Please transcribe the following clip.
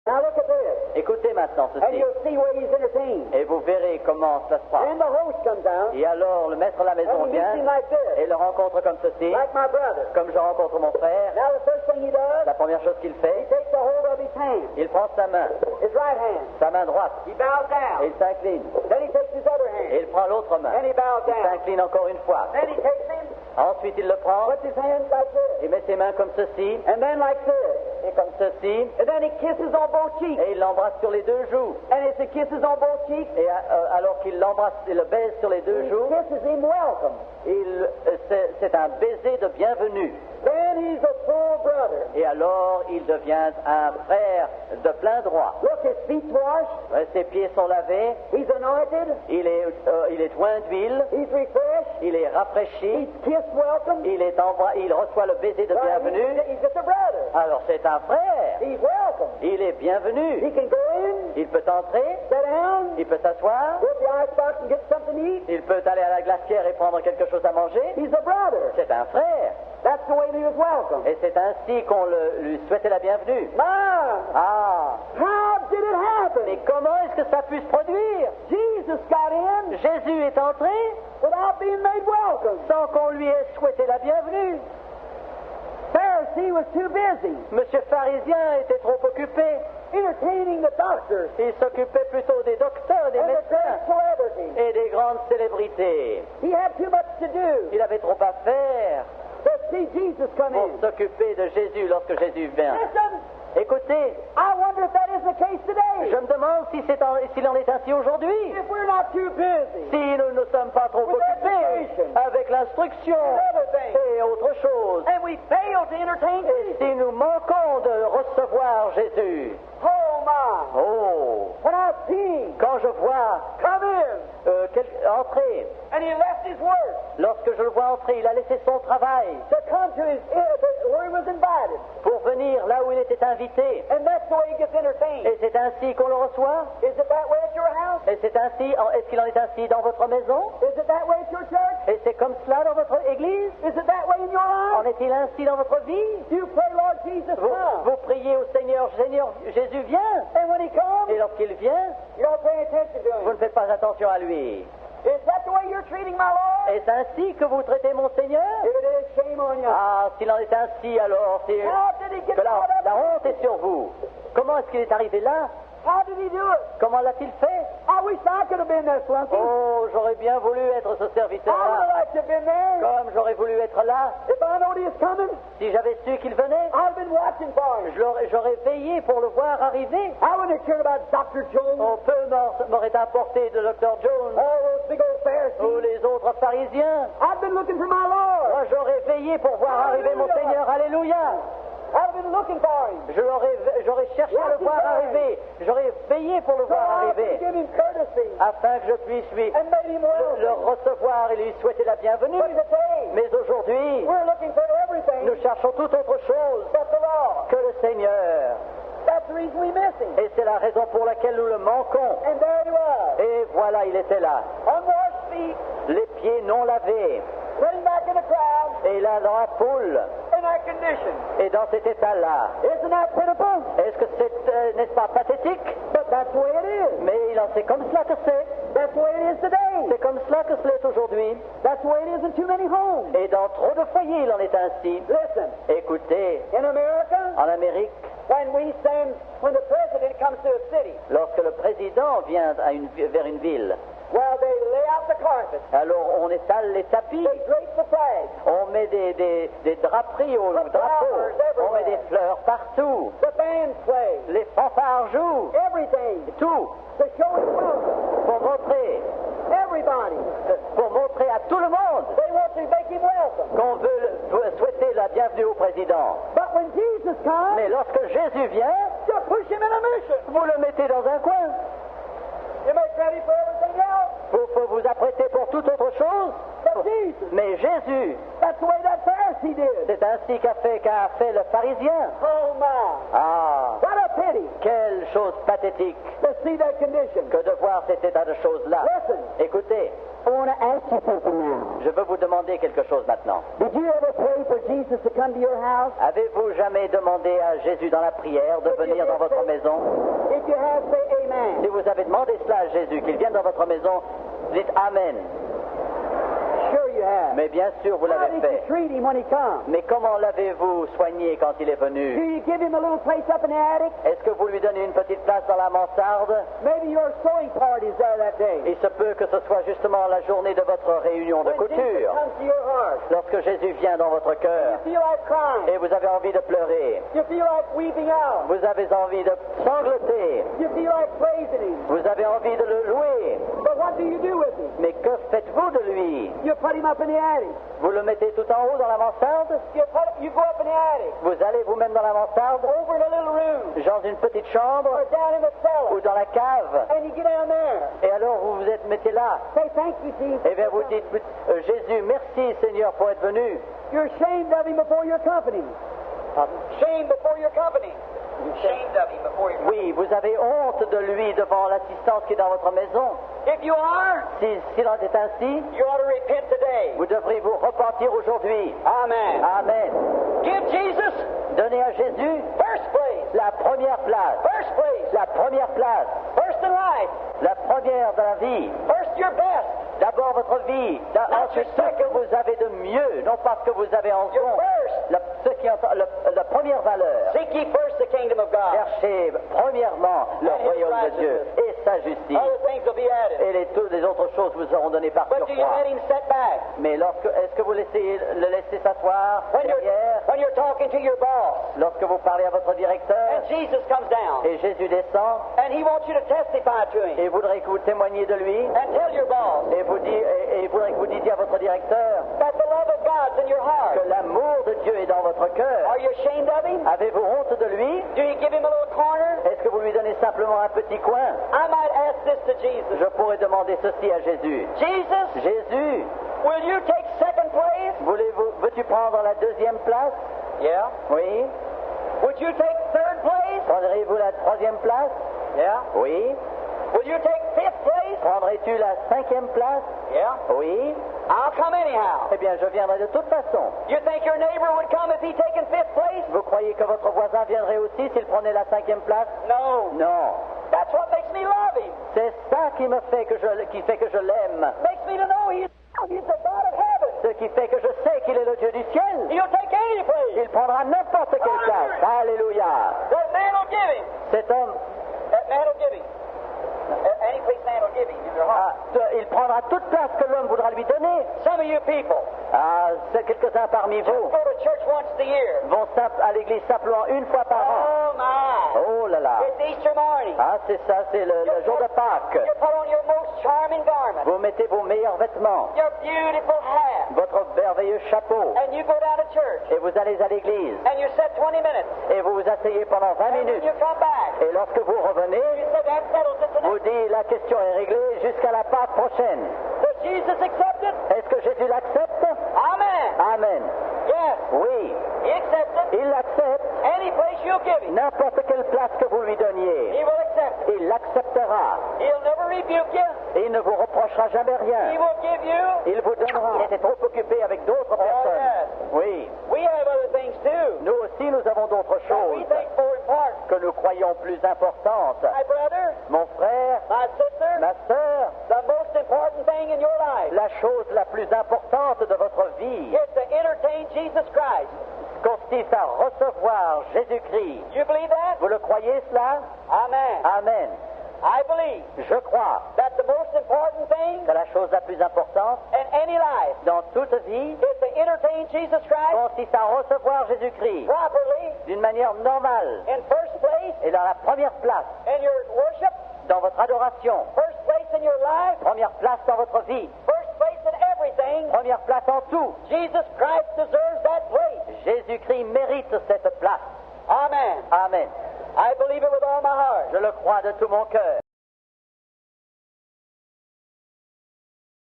Now look at this. Écoutez maintenant And ceci, you'll see where he's entertained. et vous verrez comment cela se passe. Then the host comes out, Et alors, le maître de la maison and he meets vient him like this, et le rencontre comme ceci, like my brother. comme je rencontre mon frère. Now the first thing he does, La première chose qu'il he fait, takes a hold of his hand, il prend sa main, his right hand. sa main droite, He bows et down. il s'incline. Then he takes his other Et hand, il prend l'autre main, and he bows il down. s'incline encore une fois. Then he takes him, Ensuite, il le prend, puts his hand like this, il met ses mains comme ceci, and then like this. et comme ceci, And then he kisses on both cheeks. et il l'embrasse sur les deux joues. And as he kisses on both cheeks, Et alors qu'il l'embrasse et le baise sur les deux he joues, kisses him welcome. c'est un baiser de bienvenue. Then he's a full brother. Et alors, il devient un frère de plein droit. Look, his feet's washed. Ses pieds sont lavés, He's anointed. il est joint d'huile, He's refreshed. il est rafraîchi, He's kissed welcome. il reçoit le baiser de bienvenue. He's just a brother. Alors, c'est un frère. He's welcome. Il est He bienvenu. can go in, Il peut entrer, sit down, il peut s'asseoir, go to the icebox and get something to eat. il peut aller à la glacière et prendre quelque chose à manger. He's a brother. C'est un frère. That's the way he was welcome. Et c'est ainsi qu'on lui souhaitait la bienvenue. My, Ah! how did it happen? Mais comment est-ce que ça pu se produire? Jesus got in Jésus est entré without being made welcome. sans qu'on lui ait souhaité la bienvenue. Pharisee was too busy Monsieur pharisien était trop occupé. entertaining the doctors Il s'occupait plutôt des docteurs, des and the médecins great celebrities. et des grandes célébrités. He had too much to do Il avait trop à faire to see Jesus come pour in. s'occuper de Jésus lorsque Jésus vient. Listen, Écoutez, I wonder if that is the case today. je me demande s'il en est ainsi aujourd'hui. If we're not too busy Si nous ne sommes pas trop occupés avec l'instruction with everything, et autre chose, and we fail to entertain et Jesus. si nous manquons de recevoir Jésus, Oh my! oh, When I see quand je vois come in, entrer, and he left his work lorsque je le vois entrer, il a laissé son travail to come to where he was invited, pour venir là où il était invité. and that's the way he gets entertained. Et c'est ainsi qu'on le reçoit. Is it that way at your house? Et c'est ainsi, est-ce qu'il en est ainsi dans votre maison? Is it that way at your church? Et c'est comme cela dans votre église? Is it that way in your En life? est-il ainsi dans votre vie? You pray, Lord Jesus, come. Vous priez au Seigneur, Seigneur, Jésus vient. And when he comes, Et lorsqu'il vient, you don't pay attention to vous him. ne faites pas attention à lui. Is that the way you're treating my Lord? Est-ce ainsi que vous traitez mon Seigneur? If it is, shame on you. Ah, s'il en est ainsi, alors c'est How did he get que caught up? la honte est sur vous. Comment est-ce qu'il est arrivé là? How did he do it? Comment l'a-t-il fait? I wish I could have been that flunky. Oh, j'aurais bien voulu être ce I would serviteur-là. have liked to have been there. Comme j'aurais voulu être là, If I knowed he was coming, si j'avais su qu'il venait, I'd have been watching for him. j'aurais veillé pour le voir arriver. I wouldn't have cared about Dr. Jones, Oh, peu m'aurait importé de Dr. Jones all those big old ou Pharisees. les autres pharisiens. I've been looking for my Lord. Moi, j'aurais veillé pour voir arriver mon Seigneur. Alléluia. I've been looking for him. J'aurais cherché à le voir arriver. J'aurais veillé pour le So voir I could arriver, give him courtesy afin que je puisse lui and made him le welcome. recevoir et lui souhaiter la bienvenue. But today, Mais aujourd'hui, we're looking for everything nous cherchons toute autre chose but the Lord. que le Seigneur. That's the reason we miss him. Et c'est la raison pour laquelle nous le manquons. And there he was, Et voilà, il était là, unwashed feet, les pieds non lavés, running back in the crowd et là dans la foule, in that condition. et dans cet état-là. Isn't that pitiful? Est-ce que c'est, n'est-ce pas pathétique? But that's the way it is. Mais c'est comme cela que c'est. That's the way it is today. C'est comme cela que cela est aujourd'hui. That's the way it is in too many homes. Et dans trop de foyers, il en est ainsi. Listen, Écoutez, in America, en Amérique, when the president comes to a city, lorsque le président vient vers une ville, well, they lay out the carpet, alors on étale les tapis, they drape the flag, on met des draperies au drapeau, on met des fleurs partout, the band plays, les fanfares jouent, everything, tout, to show his welcome. pour montrer à tout le monde They want to make him welcome. qu'on veut souhaiter la bienvenue au président. But when Jesus comes, Mais lorsque Jésus vient, you push him in a mission. vous le mettez dans un coin. You make ready for everything else. Faut vous apprêter pour toute autre chose. But Jesus, Mais Jésus, that's the way that Pharisee did. c'est ainsi qu'a fait le pharisien. Oh my. Ah, What a pity Quelle chose pathétique to see that condition. que de voir cet état de choses-là. Listen. Écoutez, I want to ask you something now. je veux vous demander quelque chose maintenant. Did you ever pray for Jesus to come to your house? Avez-vous jamais demandé à Jésus dans la prière de venir dans votre maison? If you have, say amen. Si vous avez demandé cela à Jésus, qu'il vienne dans votre maison, dites Amen. Sure you have. Mais bien sûr, vous How l'avez did fait. you treat him when he comes? Mais comment l'avez-vous soigné quand il est Do venu? you give him a little place up in the attic? Est-ce que vous lui donnez une petite place dans la mansarde? Maybe your sewing party's there that day. Il se peut que ce soit justement la journée de votre réunion de When Jesus couture. comes to your heart, Lorsque Jésus vient dans votre you cœur feel like crying. et vous avez envie de pleurer, You feel like weeping out. vous avez envie de sangloter, You feel like praising him. vous avez envie de le louer. But what do you do with him? Mais que faites-vous de lui? You put him up in the attic. Vous le mettez tout en haut dans la mansarde? You go up in the attic, Vous allez vous-même dans la mansarde? over in a little room, Dans une petite chambre? or down in the Ou cellar, dans la cave? and you get down there. Et alors vous vous mettez là? Say thank you, Jesus. Eh bien vous dites, Jésus, merci Seigneur pour être venu. You're ashamed of him before your company. Shame before your company. Ashamed of him before your Oui, vous avez honte de lui devant l'assistance qui est dans votre maison. If you are, S'il en est ainsi, you ought to repent today. vous devrez vous repentir aujourd'hui. Amen. Amen. Give Jesus Donnez à Jésus first place. la première place. First place. La première place. First in life. La première de la vie. First your best. D'abord votre vie. Ensuite ce que vous avez de mieux, non pas ce que vous avez en Your fond. first. Ce qui est la première valeur. Seek ye first the kingdom of God. Cherchez premièrement le And his royaume de Dieu et sa justice. Other things will be added. Et toutes les autres choses vous seront données par But do you surcroît. let him set back? Mais est-ce que vous le laissez s'asseoir derrière When you're talking to your boss, lorsque vous parlez à votre directeur and Jesus comes down, et Jésus descend and he wants you to testify to him, et voudrait que vous témoigniez de lui and tell your boss et voudrait que vous disiez à votre directeur that the love of God's in your heart. que l'amour de Dieu est dans votre cœur. Are you ashamed of him? Avez-vous honte de lui? Do you give him a little corner? Est-ce que vous lui donnez simplement un petit coin? I might ask this to Jesus. Je pourrais demander ceci à Jésus. Jesus, Jésus, will you take second place? veux-tu prendre la deuxième place? Yeah. Oui. Would you take third place? Prendrez-vous la troisième place? Yeah. Oui. Will you take fifth place? Prendrais-tu la cinquième place? Yeah. Oui. I'll come anyhow. Eh bien, je viendrai de toute façon. You think your neighbor would come if he taken fifth place? Vous croyez que votre voisin viendrait aussi s'il prenait la cinquième place? No. Non. That's what makes me love him. C'est ça qui fait que je l'aime. Makes me to know he's the God of heaven. Ce qui fait que je sais qu'il est le Dieu du ciel. He'll take any place. Il prendra n'importe quelle place. Alléluia. That man will give him. Cet homme, That man will give him. Any place man will give him in your heart. il prendra toute place que l'homme voudra lui donner. Some of you people C'est quelques-uns parmi just vous go to church once a year. vont à l'église simplement une fois par an. Oh my. Oh là là. It's Easter morning. C'est ça, c'est le jour de Pâques. You put on your most charming garment, Vous mettez vos meilleurs vêtements, your beautiful hat, votre merveilleux chapeau, and you go down to church, et vous allez à l'église, and you sit 20 minutes, et vous vous asseyez pendant 20 and when minutes. you come back, Et lorsque vous revenez, you say that settles it vous tonight. dites la question est réglée jusqu'à la Pâque prochaine. Does Jesus accept it? Est-ce que Jésus l'accepte? Amen. Amen. Yes, Oui, he accepts it. il l'accepte. Any place you'll give him, N'importe quelle place que vous lui donniez, he will accept it. il l'acceptera. He'll never rebuke you. Et il ne vous reprochera jamais He rien. will give you. Il vous donnera. Il était trop occupé avec d'autres personnes. yes. Oui. We have other things too Nous aussi, nous avons d'autres that we choses think more important. que nous croyons plus importantes. My brother, Mon frère, my sister, ma sœur, the most important thing in your life la chose la plus importante de votre vie is to entertain Jesus Christ. consiste à recevoir Jésus-Christ. You believe that? Vous le croyez cela? Amen. Amen. I believe Je crois that the most important thing que la chose la plus importante in any life dans toute vie is to entertain Jesus Christ consiste à recevoir Jésus-Christ properly d'une manière normale in first place et dans la première place in your worship, dans votre adoration, first place in your life, première place dans votre vie, first place in everything. première place en tout. Jesus Christ deserves that place. Jésus-Christ mérite cette place. Amen. Amen. I believe it with all my heart. Je le crois de tout mon cœur.